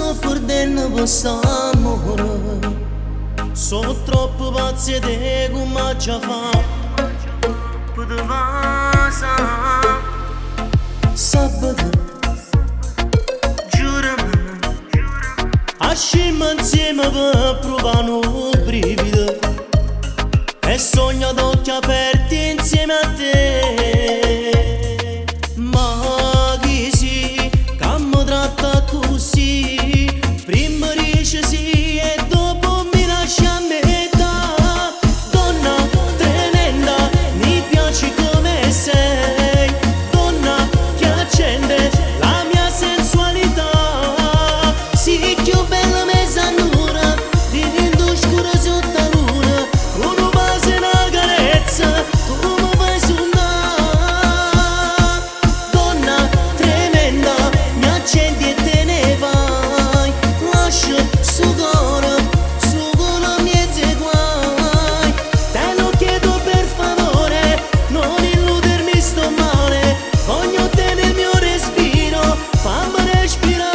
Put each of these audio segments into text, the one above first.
sto perdendo quest'amore. Sono troppo pazzi e te come già fa. Poteva sabato, giurami, ascimmo insieme per provare un brivido. E sogno ad occhi aperti insieme a te. Ma chi si, che mi tratta così? Prima dice sì e dopo mi lascia a metà. Donna tremenda, mi piaci come sei. Donna che accende la mia sensualità. Sì, più bella mezz'ora, vivendo oscura sotto la luna. Con un bacio e una carezza, tu mi fai suonare. Donna tremenda, mi accendi e te ne vai. Lascia su cuore miei guai. Te lo chiedo per favore, non illudermi, sto male. Voglio te nel mio respiro, fammi respirare.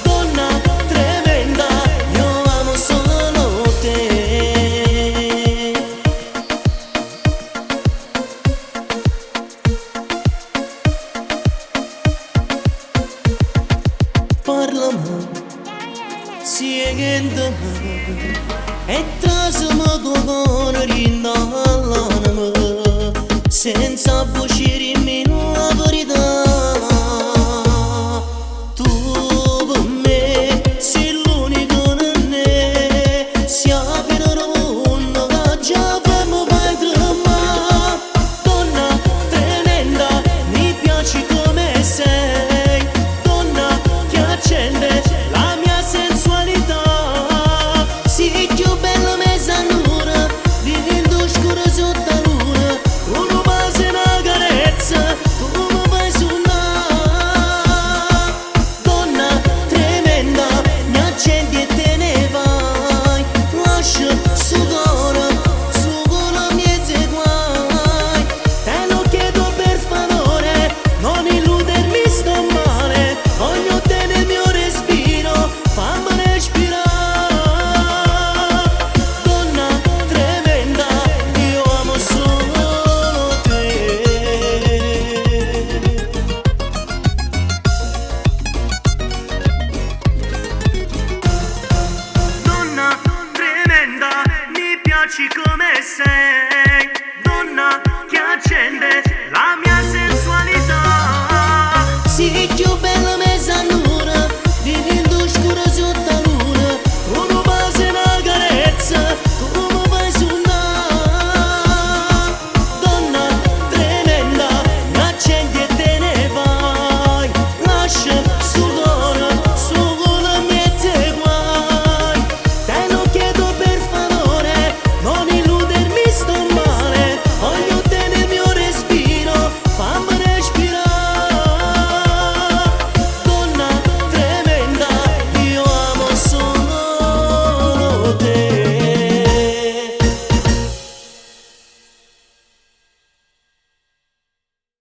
Donna tremenda, io amo solo te. Parlami, siedimi e trasumi tuo cuore rinda all'anima senza